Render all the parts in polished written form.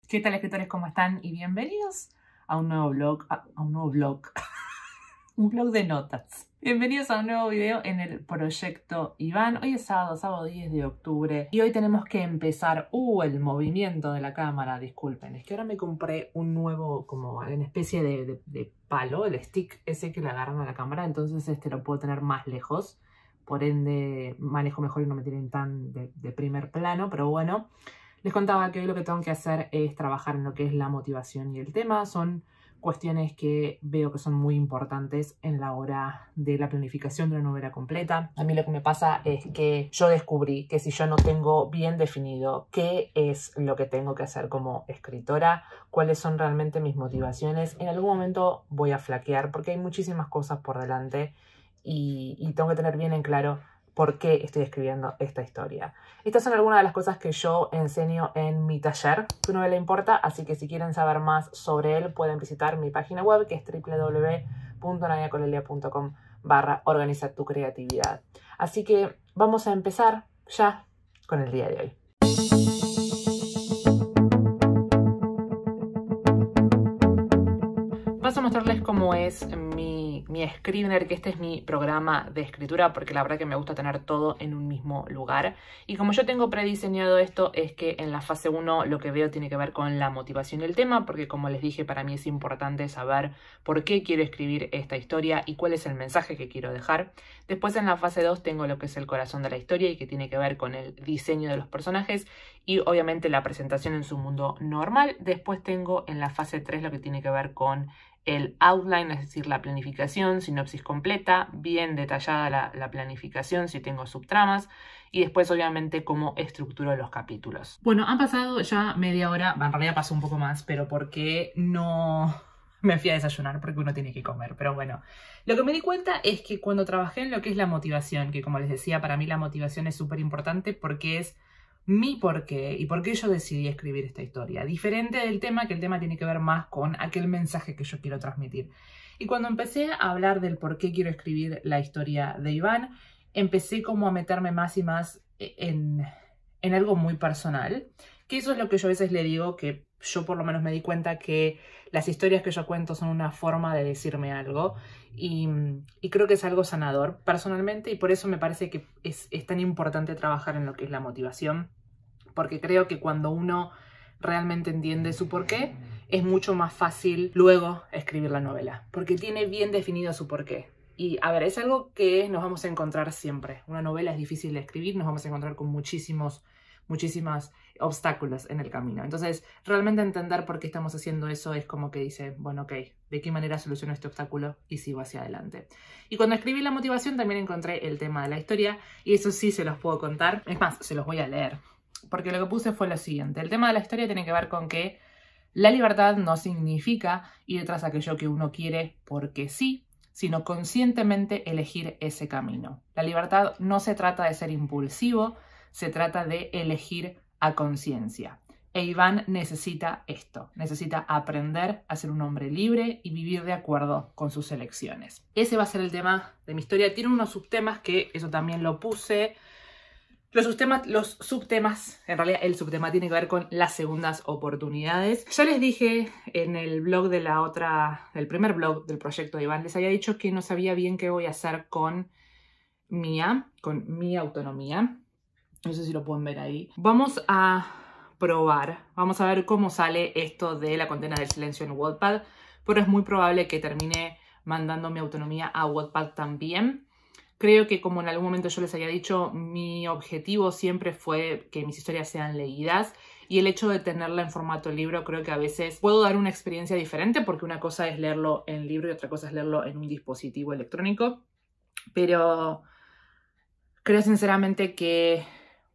¿Qué tal, escritores? ¿Cómo están? Y bienvenidos a un nuevo blog, un blog de notas. Bienvenidos a un nuevo video en el proyecto Iván. Hoy es sábado 10 de octubre y hoy tenemos que empezar, el movimiento de la cámara, disculpen. Es que ahora me compré un nuevo, como en especie de palo, el stick ese que le agarran a la cámara, entonces lo puedo tener más lejos. Por ende, manejo mejor y no me tienen tan de primer plano, pero bueno. Les contaba que hoy lo que tengo que hacer es trabajar en lo que es la motivación y el tema. Son cuestiones que veo que son muy importantes en la hora de la planificación de una novela completa. A mí lo que me pasa es que yo descubrí que si yo no tengo bien definido qué es lo que tengo que hacer como escritora, cuáles son realmente mis motivaciones, en algún momento voy a flaquear porque hay muchísimas cosas por delante y tengo que tener bien en claro por qué estoy escribiendo esta historia. Estas son algunas de las cosas que yo enseño en mi taller, Tu novela importa, así que si quieren saber más sobre él pueden visitar mi página web, que es www.nadiacolelia.com/organiza tu creatividad. Así que vamos a empezar ya con el día de hoy. Paso a mostrarles cómo es mi Scrivener, que este es mi programa de escritura, porque la verdad que me gusta tener todo en un mismo lugar. Y como yo tengo prediseñado esto, es que en la fase 1 lo que veo tiene que ver con la motivación y el tema, porque como les dije, para mí es importante saber por qué quiero escribir esta historia y cuál es el mensaje que quiero dejar. Después en la fase 2 tengo lo que es el corazón de la historia y que tiene que ver con el diseño de los personajes y obviamente la presentación en su mundo normal. Después tengo en la fase 3 lo que tiene que ver con el outline, es decir, la planificación, sinopsis completa, bien detallada la planificación si tengo subtramas y después obviamente cómo estructuro los capítulos. Bueno, han pasado ya media hora, en realidad pasó un poco más, pero porque no me fui a desayunar, porque uno tiene que comer, pero bueno. Lo que me di cuenta es que cuando trabajé en lo que es la motivación, que como les decía, para mí la motivación es súper importante porque es mi porqué y por qué yo decidí escribir esta historia. Diferente del tema, que el tema tiene que ver más con aquel mensaje que yo quiero transmitir. Y cuando empecé a hablar del por qué quiero escribir la historia de Iván, empecé como a meterme más y más en algo muy personal. Que eso es lo que yo a veces le digo, que yo por lo menos me di cuenta que las historias que yo cuento son una forma de decirme algo. Y creo que es algo sanador personalmente y por eso me parece que es tan importante trabajar en lo que es la motivación. Porque creo que cuando uno realmente entiende su porqué, es mucho más fácil luego escribir la novela. Porque tiene bien definido su porqué. Y a ver, es algo que nos vamos a encontrar siempre. Una novela es difícil de escribir, nos vamos a encontrar con muchísimos obstáculos en el camino. Entonces, realmente entender por qué estamos haciendo eso es como que dice, bueno, ok, ¿de qué manera soluciono este obstáculo y sigo hacia adelante? Y cuando escribí la motivación también encontré el tema de la historia y eso sí se los puedo contar. Es más, se los voy a leer. Porque lo que puse fue lo siguiente. El tema de la historia tiene que ver con que la libertad no significa ir tras aquello que uno quiere porque sí, sino conscientemente elegir ese camino. La libertad no se trata de ser impulsivo, se trata de elegir a conciencia. E Iván necesita esto, necesita aprender a ser un hombre libre y vivir de acuerdo con sus elecciones. Ese va a ser el tema de mi historia. Tiene unos subtemas que eso también lo puse. Los subtemas, en realidad el subtema tiene que ver con las segundas oportunidades. Ya les dije en el blog del primer blog del proyecto de Iván, les había dicho que no sabía bien qué voy a hacer con mi autonomía. No sé si lo pueden ver ahí. Vamos a probar, vamos a ver cómo sale esto de la condena del silencio en Wattpad, pero es muy probable que termine mandando mi autonomía a Wattpad también. Creo que, como en algún momento yo les había dicho, mi objetivo siempre fue que mis historias sean leídas y el hecho de tenerla en formato libro creo que a veces puedo dar una experiencia diferente porque una cosa es leerlo en libro y otra cosa es leerlo en un dispositivo electrónico, pero creo sinceramente que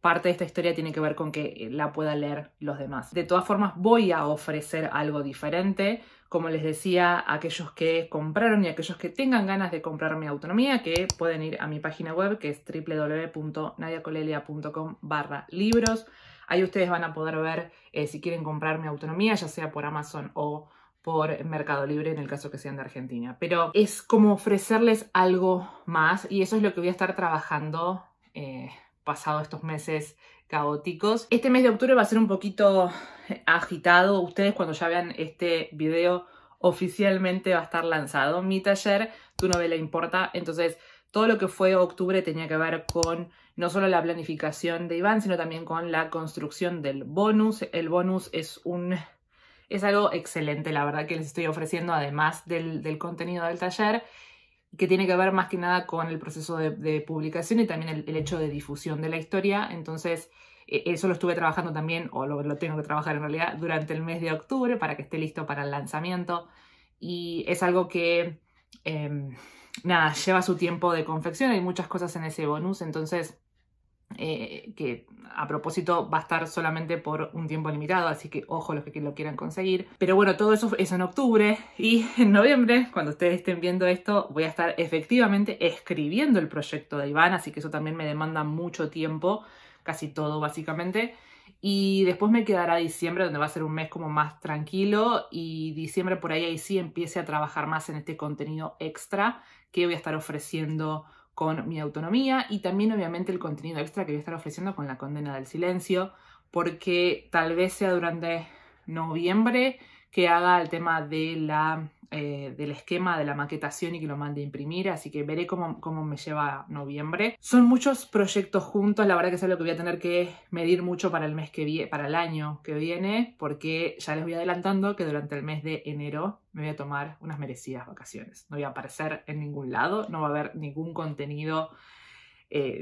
parte de esta historia tiene que ver con que la pueda leer los demás. De todas formas, voy a ofrecer algo diferente. Como les decía, a aquellos que compraron y a aquellos que tengan ganas de comprar mi autonomía, que pueden ir a mi página web, que es www.nadiacolelia.com/libros. Ahí ustedes van a poder ver si quieren comprar mi autonomía, ya sea por Amazon o por Mercado Libre en el caso que sean de Argentina. Pero es como ofrecerles algo más y eso es lo que voy a estar trabajando pasado estos meses caóticos. Este mes de octubre va a ser un poquito agitado. Ustedes cuando ya vean este video oficialmente va a estar lanzado mi taller Tu novela importa. Entonces todo lo que fue octubre tenía que ver con no solo la planificación de Iván, sino también con la construcción del bonus. El bonus es algo excelente, la verdad, que les estoy ofreciendo además del contenido del taller, que tiene que ver más que nada con el proceso de publicación y también el hecho de difusión de la historia. Entonces eso lo estuve trabajando también, o lo tengo que trabajar en realidad, durante el mes de octubre para que esté listo para el lanzamiento. Y es algo que, nada, lleva su tiempo de confección. Hay muchas cosas en ese bonus, entonces que a propósito va a estar solamente por un tiempo limitado, así que ojo los que lo quieran conseguir. Pero bueno, todo eso es en octubre, y en noviembre, cuando ustedes estén viendo esto, voy a estar efectivamente escribiendo el proyecto de Iván, así que eso también me demanda mucho tiempo, casi todo básicamente. Y después me quedará diciembre, donde va a ser un mes como más tranquilo, y diciembre por ahí sí empiece a trabajar más en este contenido extra que voy a estar ofreciendo con mi autonomía, y también obviamente el contenido extra que voy a estar ofreciendo con la condena del silencio, porque tal vez sea durante noviembre que haga el tema de del esquema de la maquetación y que lo mande a imprimir, así que veré cómo me lleva noviembre. Son muchos proyectos juntos, la verdad que es algo que voy a tener que medir mucho para el mes para el año que viene, porque ya les voy adelantando que durante el mes de enero me voy a tomar unas merecidas vacaciones. No voy a aparecer en ningún lado, no va a haber ningún contenido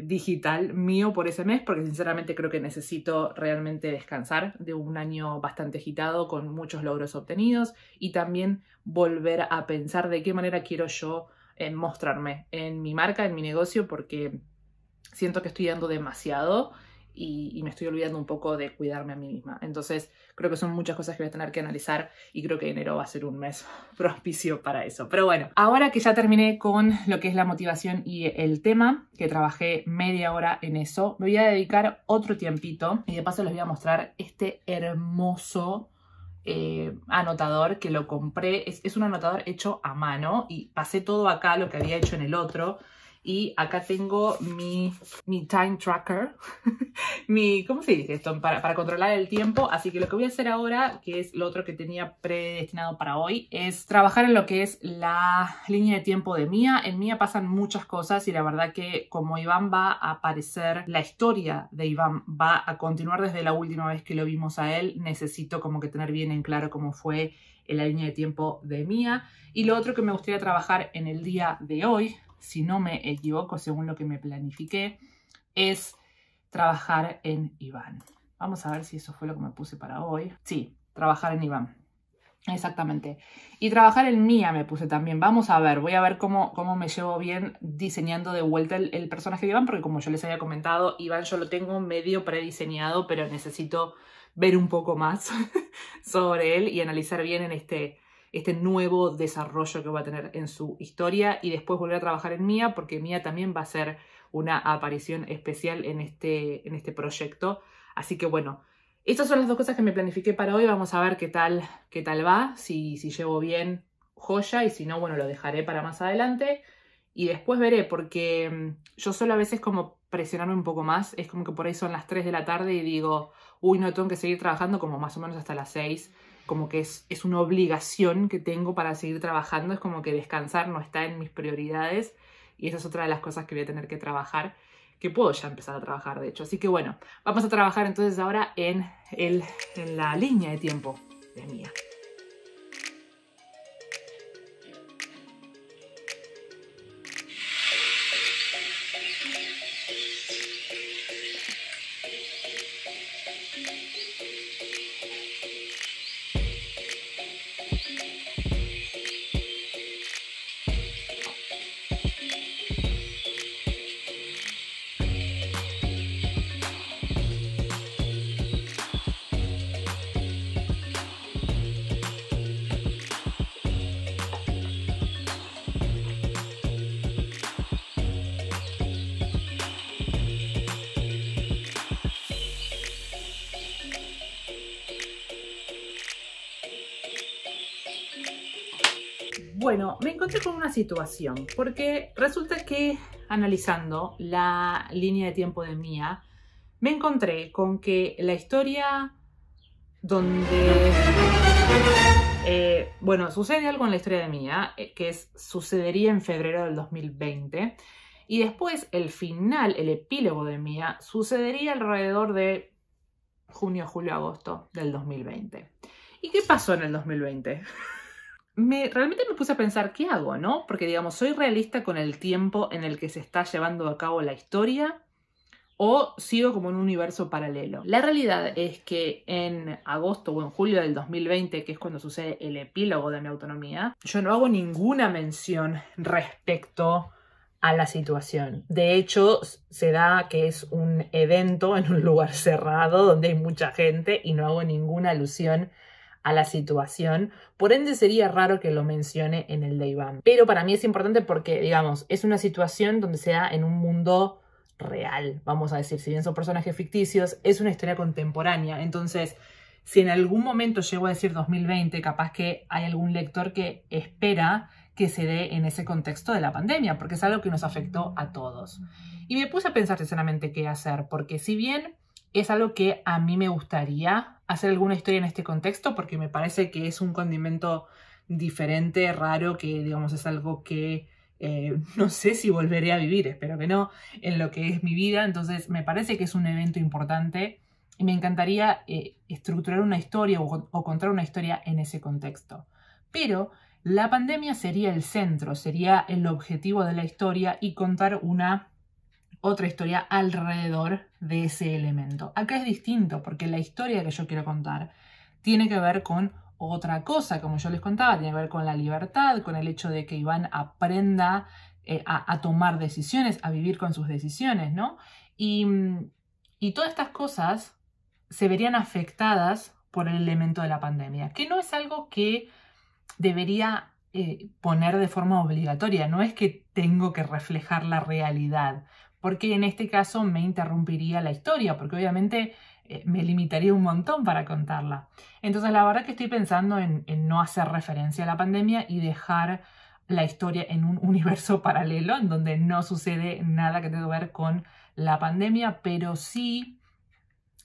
digital mío por ese mes, porque sinceramente creo que necesito realmente descansar de un año bastante agitado con muchos logros obtenidos, y también volver a pensar de qué manera quiero yo mostrarme en mi marca, en mi negocio, porque siento que estoy dando demasiado y me estoy olvidando un poco de cuidarme a mí misma. Entonces creo que son muchas cosas que voy a tener que analizar, y creo que enero va a ser un mes propicio para eso. Pero bueno, ahora que ya terminé con lo que es la motivación y el tema, que trabajé media hora en eso, me voy a dedicar otro tiempito, y de paso les voy a mostrar este hermoso anotador que lo compré. Es un anotador hecho a mano, y pasé todo acá lo que había hecho en el otro. Y acá tengo mi time tracker, ¿cómo se dice esto? Para controlar el tiempo. Así que lo que voy a hacer ahora, que es lo otro que tenía predestinado para hoy, es trabajar en lo que es la línea de tiempo de Mía. En Mía pasan muchas cosas, y la verdad que como Iván va a aparecer, la historia de Iván va a continuar desde la última vez que lo vimos a él, necesito como que tener bien en claro cómo fue la línea de tiempo de Mía. Y lo otro que me gustaría trabajar en el día de hoy, si no me equivoco, según lo que me planifiqué, es trabajar en Iván. Vamos a ver si eso fue lo que me puse para hoy. Sí, trabajar en Iván. Exactamente. Y trabajar en Mía me puse también. Vamos a ver, voy a ver cómo me llevo bien diseñando de vuelta el personaje de Iván, porque como yo les había comentado, Iván yo lo tengo medio prediseñado, pero necesito ver un poco más sobre él y analizar bien en este nuevo desarrollo que va a tener en su historia, y después volver a trabajar en Mía, porque Mía también va a ser una aparición especial en este proyecto. Así que bueno, estas son las dos cosas que me planifiqué para hoy. Vamos a ver qué tal va, si llevo bien, joya, y si no, bueno, lo dejaré para más adelante. Y después veré, porque yo suelo a veces como presionarme un poco más. Es como que por ahí son las 3 de la tarde y digo, uy, no, tengo que seguir trabajando como más o menos hasta las 6. Como que es una obligación que tengo para seguir trabajando. Es como que descansar no está en mis prioridades, y esa es otra de las cosas que voy a tener que trabajar, que puedo ya empezar a trabajar de hecho. Así que bueno, vamos a trabajar entonces ahora en la línea de tiempo de Mía. Bueno, me encontré con una situación, porque resulta que analizando la línea de tiempo de Mía, me encontré con que la historia donde... bueno, sucede algo en la historia de Mia, que sucedería en febrero del 2020. Y después el final, el epílogo de Mia, sucedería alrededor de junio, julio, agosto del 2020. ¿Y qué pasó en el 2020? Realmente me puse a pensar, ¿qué hago, no? Porque, digamos, ¿soy realista con el tiempo en el que se está llevando a cabo la historia? ¿O sigo como en un universo paralelo? La realidad es que en agosto o en julio del 2020, que es cuando sucede el epílogo de Mi Autonomía, yo no hago ninguna mención respecto a la situación. De hecho, se da que es un evento en un lugar cerrado donde hay mucha gente y no hago ninguna alusión a la situación. Por ende, sería raro que lo mencione en el de Iván. Pero para mí es importante porque, digamos, es una situación donde se da en un mundo real, vamos a decir. Si bien son personajes ficticios, es una historia contemporánea. Entonces, si en algún momento llego a decir 2020, capaz que hay algún lector que espera que se dé en ese contexto de la pandemia, porque es algo que nos afectó a todos. Y me puse a pensar sinceramente qué hacer, porque si bien es algo que a mí me gustaría hacer alguna historia en este contexto, porque me parece que es un condimento diferente, raro, que digamos es algo que no sé si volveré a vivir, espero que no, en lo que es mi vida. Entonces me parece que es un evento importante y me encantaría estructurar una historia o contar una historia en ese contexto. Pero la pandemia sería el centro, sería el objetivo de la historia y contar otra historia alrededor de ese elemento. Acá es distinto porque la historia que yo quiero contar tiene que ver con otra cosa, como yo les contaba, tiene que ver con la libertad, con el hecho de que Iván aprenda a tomar decisiones, a vivir con sus decisiones, ¿no? Y todas estas cosas se verían afectadas por el elemento de la pandemia, que no es algo que debería poner de forma obligatoria, no es que tengo que reflejar la realidad, porque en este caso me interrumpiría la historia, porque obviamente me limitaría un montón para contarla. Entonces la verdad que estoy pensando en no hacer referencia a la pandemia y dejar la historia en un universo paralelo en donde no sucede nada que tenga que ver con la pandemia, pero sí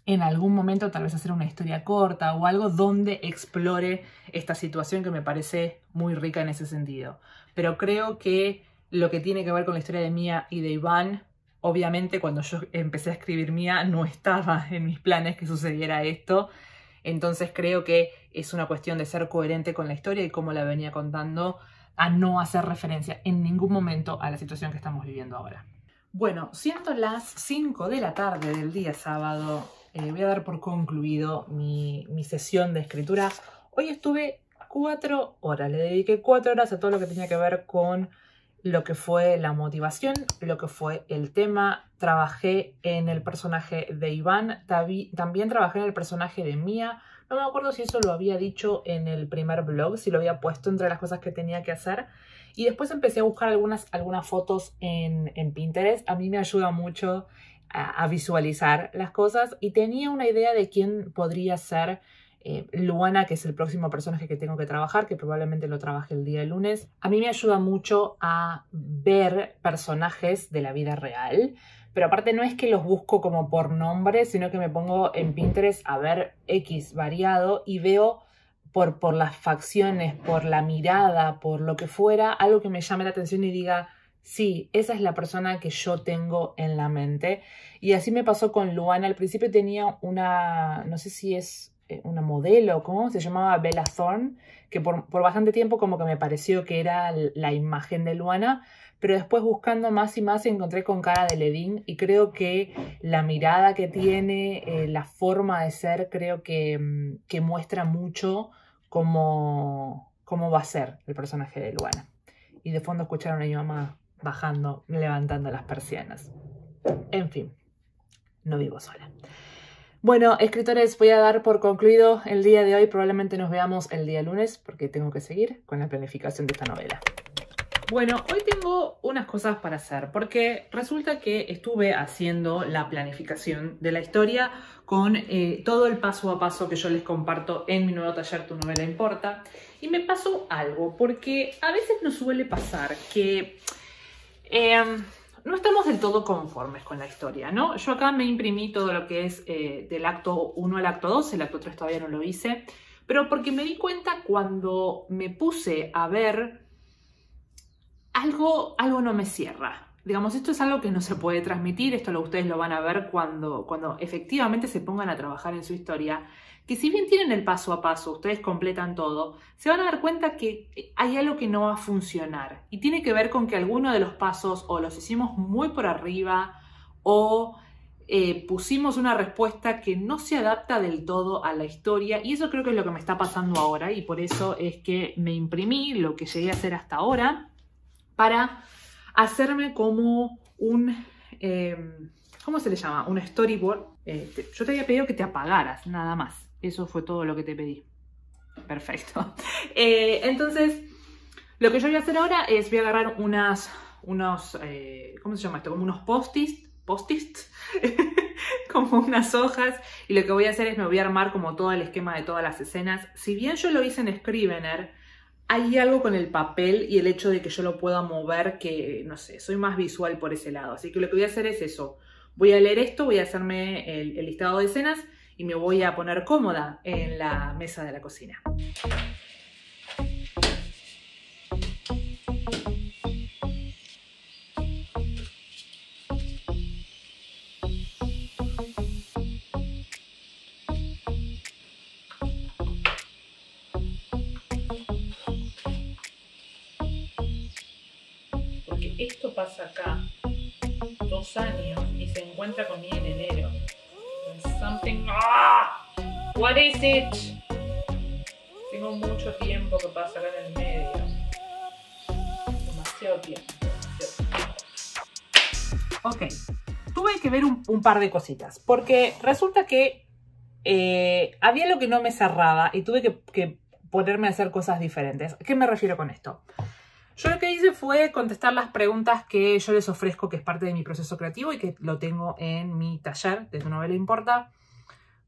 en algún momento tal vez hacer una historia corta o algo donde explore esta situación que me parece muy rica en ese sentido. Pero creo que lo que tiene que ver con la historia de Mia y de Iván, obviamente cuando yo empecé a escribir Mia no estaba en mis planes que sucediera esto. Entonces creo que es una cuestión de ser coherente con la historia y como la venía contando, a no hacer referencia en ningún momento a la situación que estamos viviendo ahora. Bueno, siendo las 5 de la tarde del día sábado, voy a dar por concluido mi sesión de escritura. Hoy estuve 4 horas, le dediqué 4 horas a todo lo que tenía que ver con lo que fue la motivación, lo que fue el tema. Trabajé en el personaje de Iván, también trabajé en el personaje de Mia. No me acuerdo si eso lo había dicho en el primer blog, si lo había puesto entre las cosas que tenía que hacer. Y después empecé a buscar algunas fotos en Pinterest. A mí me ayuda mucho a visualizar las cosas y tenía una idea de quién podría ser Luana, que es el próximo personaje que tengo que trabajar, que probablemente lo trabaje el día lunes. A mí me ayuda mucho a ver personajes de la vida real, pero aparte no es que los busco como por nombre, sino que me pongo en Pinterest a ver X variado y veo por las facciones, por la mirada, por lo que fuera, algo que me llame la atención y diga, sí, esa es la persona que yo tengo en la mente. Y así me pasó con Luana. Al principio tenía una, no sé si es una modelo, ¿cómo? Se llamaba Bella Thorne, que por bastante tiempo como que me pareció que era la imagen de Luana, pero después buscando más y más encontré con cara de Ledin y creo que la mirada que tiene, la forma de ser, creo que muestra mucho cómo va a ser el personaje de Luana. Y de fondo escucharon a mi mamá bajando, levantando las persianas. En fin, no vivo sola. Bueno, escritores, voy a dar por concluido el día de hoy. Probablemente nos veamos el día lunes porque tengo que seguir con la planificación de esta novela. Bueno, hoy tengo unas cosas para hacer porque resulta que estuve haciendo la planificación de la historia con todo el paso a paso que yo les comparto en mi nuevo taller Tu Novela Importa. Y me pasó algo porque a veces nos suele pasar que no estamos del todo conformes con la historia, ¿no? Yo acá me imprimí todo lo que es del acto 1 al acto 2, el acto 3 todavía no lo hice, pero porque me di cuenta cuando me puse a ver algo no me cierra. Digamos, esto es algo que no se puede transmitir, esto ustedes lo van a ver cuando efectivamente se pongan a trabajar en su historia, que si bien tienen el paso a paso, ustedes completan todo, se van a dar cuenta que hay algo que no va a funcionar y tiene que ver con que alguno de los pasos o los hicimos muy por arriba o pusimos una respuesta que no se adapta del todo a la historia, y eso creo que es lo que me está pasando ahora, y por eso es que me imprimí lo que llegué a hacer hasta ahora para hacerme como un, ¿cómo se le llama? Un storyboard. Yo te había pedido que te apagaras, nada más. Eso fue todo lo que te pedí. Perfecto. Entonces, lo que yo voy a hacer ahora es voy a agarrar unos, ¿cómo se llama esto? Como unos post-its, como unas hojas, y lo que voy a hacer es me voy a armar como todo el esquema de todas las escenas. Si bien yo lo hice en Scrivener, hay algo con el papel y el hecho de que yo lo pueda mover que, no sé, soy más visual por ese lado. Así que lo que voy a hacer es eso. Voy a leer esto, voy a hacerme el listado de escenas y me voy a poner cómoda en la mesa de la cocina. Porque esto pasa acá 2 años y se encuentra con ella en enero. Something. ¡Ah! What is it? Tengo mucho tiempo que pasa acá en el medio. Demasiado tiempo. Ok. Tuve que ver un par de cositas. Porque resulta que había algo que no me cerraba y tuve que ponerme a hacer cosas diferentes. ¿A qué me refiero con esto? Yo lo que hice fue contestar las preguntas que yo les ofrezco, que es parte de mi proceso creativo y que lo tengo en mi taller de Tu Novela Importa.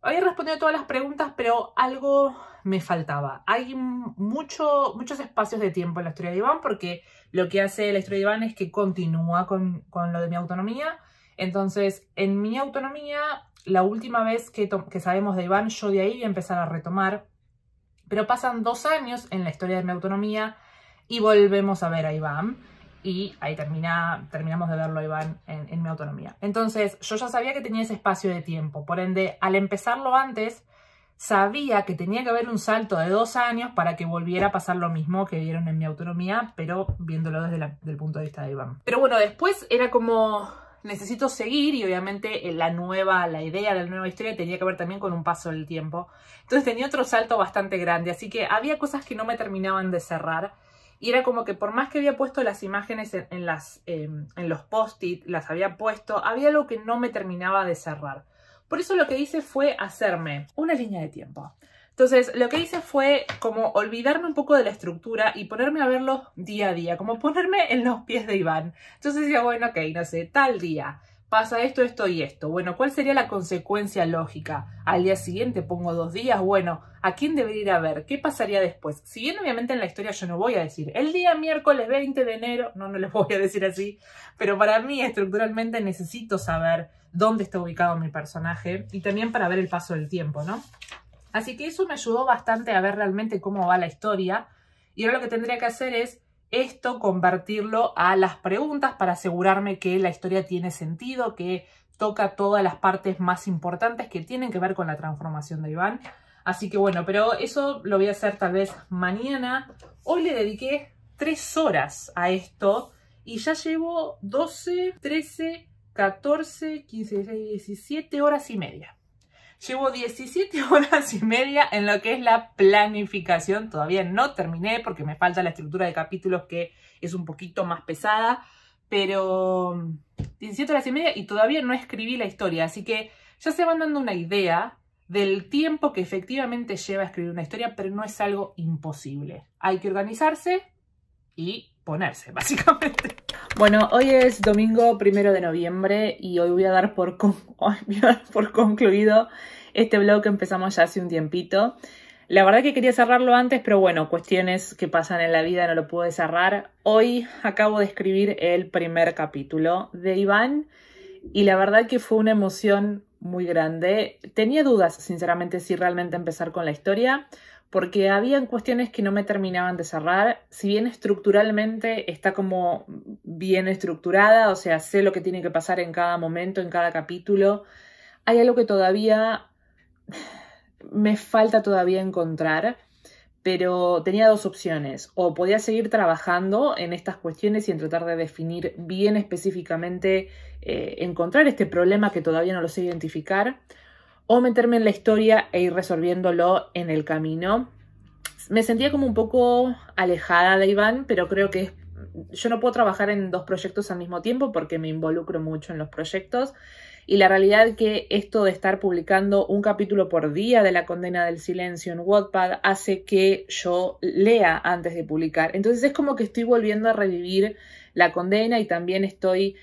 Había respondido todas las preguntas, pero algo me faltaba. Hay muchos espacios de tiempo en la historia de Iván, porque lo que hace la historia de Iván es que continúa con lo de mi autonomía. Entonces, en mi autonomía, la última vez que sabemos de Iván, yo de ahí voy a empezar a retomar. Pero pasan 2 años en la historia de mi autonomía y volvemos a ver a Iván. Y ahí terminamos de verlo a Iván en mi autonomía. Entonces, yo ya sabía que tenía ese espacio de tiempo. Por ende, al empezarlo antes, sabía que tenía que haber un salto de 2 años para que volviera a pasar lo mismo que vieron en mi autonomía, pero viéndolo desde el punto de vista de Iván. Pero bueno, después era como, necesito seguir, y obviamente la idea de la nueva historia tenía que ver también con un paso del tiempo. Entonces tenía otro salto bastante grande, así que había cosas que no me terminaban de cerrar. Y era como que por más que había puesto las imágenes en los post-it, las había puesto, había algo que no me terminaba de cerrar. Por eso lo que hice fue hacerme una línea de tiempo. Entonces lo que hice fue como olvidarme un poco de la estructura y ponerme a verlo día a día, como ponerme en los pies de Iván. Entonces decía, bueno, ok, no sé, tal día pasa esto, esto y esto. Bueno, ¿cuál sería la consecuencia lógica? Al día siguiente pongo 2 días. Bueno, ¿a quién debería ir a ver? ¿Qué pasaría después? Si bien obviamente en la historia yo no voy a decir el día miércoles 20 de enero, no les voy a decir así, pero para mí estructuralmente necesito saber dónde está ubicado mi personaje y también para ver el paso del tiempo, ¿no? Así que eso me ayudó bastante a ver realmente cómo va la historia, y ahora lo que tendría que hacer es esto, convertirlo a las preguntas para asegurarme que la historia tiene sentido, que toca todas las partes más importantes que tienen que ver con la transformación de Iván. Así que bueno, pero eso lo voy a hacer tal vez mañana. Hoy le dediqué 3 horas a esto y ya llevo 12, 13, 14, 15, 16, 17 horas y media. Llevo 17 horas y media en lo que es la planificación. Todavía no terminé porque me falta la estructura de capítulos, que es un poquito más pesada. Pero 17 horas y media y todavía no escribí la historia. Así que ya se van dando una idea del tiempo que efectivamente lleva a escribir una historia, pero no es algo imposible. Hay que organizarse y ponerse, básicamente. Bueno, hoy es domingo 1 de noviembre y hoy voy a dar por concluido este vlog que empezamos ya hace un tiempito. La verdad que quería cerrarlo antes, pero bueno, cuestiones que pasan en la vida no lo pude cerrar. Hoy acabo de escribir el primer capítulo de Iván y la verdad que fue una emoción muy grande. Tenía dudas, sinceramente, si realmente empezar con la historia, porque había cuestiones que no me terminaban de cerrar. Si bien estructuralmente está como bien estructurada, o sea, sé lo que tiene que pasar en cada momento, en cada capítulo, hay algo que todavía me falta todavía encontrar, pero tenía dos opciones. O podía seguir trabajando en estas cuestiones y en tratar de definir bien específicamente, encontrar este problema que todavía no lo sé identificar, o meterme en la historia e ir resolviéndolo en el camino. Me sentía como un poco alejada de Iván, pero creo que yo no puedo trabajar en dos proyectos al mismo tiempo porque me involucro mucho en los proyectos. Y la realidad es que esto de estar publicando un capítulo por día de La condena del silencio en Wattpad hace que yo lea antes de publicar. Entonces es como que estoy volviendo a revivir La condena y también estoy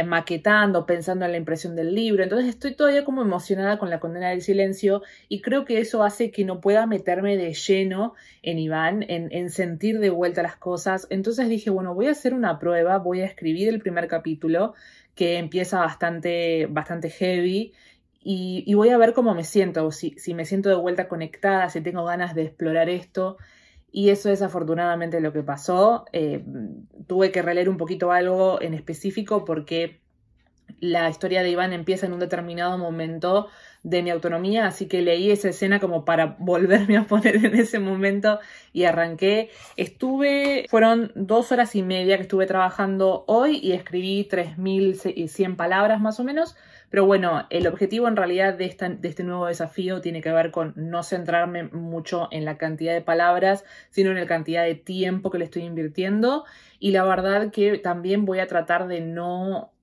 maquetando, pensando en la impresión del libro. Entonces estoy todavía como emocionada con La condena del silencio y creo que eso hace que no pueda meterme de lleno en Iván, en sentir de vuelta las cosas. Entonces dije, bueno, voy a hacer una prueba, voy a escribir el primer capítulo que empieza bastante heavy y voy a ver cómo me siento, si me siento de vuelta conectada, si tengo ganas de explorar esto. Y eso es afortunadamente lo que pasó. Tuve que releer un poquito algo en específico porque la historia de Iván empieza en un determinado momento de mi autonomía, así que leí esa escena como para volverme a poner en ese momento y arranqué. Fueron 2 horas y media que estuve trabajando hoy y escribí 3100 palabras más o menos. Pero bueno, el objetivo en realidad de este nuevo desafío tiene que ver con no centrarme mucho en la cantidad de palabras, sino en la cantidad de tiempo que le estoy invirtiendo. Y la verdad que también voy a tratar de no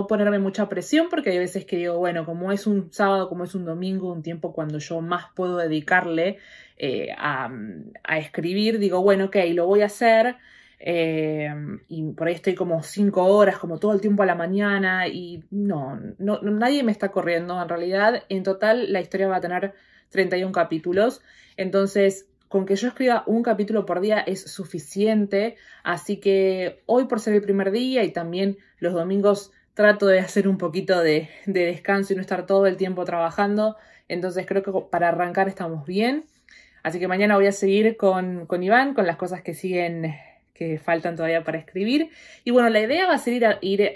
ponerme mucha presión, porque hay veces que digo, bueno, como es un sábado, como es un domingo, un tiempo cuando yo más puedo dedicarle a escribir, digo, bueno, ok, lo voy a hacer. Y por ahí estoy como 5 horas, como todo el tiempo a la mañana y no, nadie me está corriendo en realidad. En total la historia va a tener 31 capítulos, entonces con que yo escriba un capítulo por día es suficiente, así que hoy por ser el primer día y también los domingos trato de hacer un poquito de descanso y no estar todo el tiempo trabajando, entonces creo que para arrancar estamos bien. Así que mañana voy a seguir con Iván, con las cosas que faltan todavía para escribir. Y bueno, la idea va a ser ir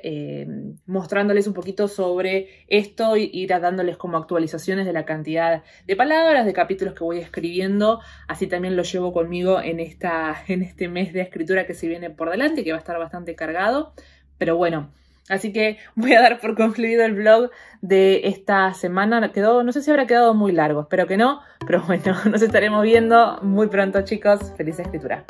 mostrándoles un poquito sobre esto, ir dándoles como actualizaciones de la cantidad de palabras, de capítulos que voy escribiendo. Así también lo llevo conmigo en este mes de escritura que se viene por delante, que va a estar bastante cargado. Pero bueno, así que voy a dar por concluido el vlog de esta semana. No sé si habrá quedado muy largo, espero que no. Pero bueno, nos estaremos viendo muy pronto, chicos. Feliz escritura.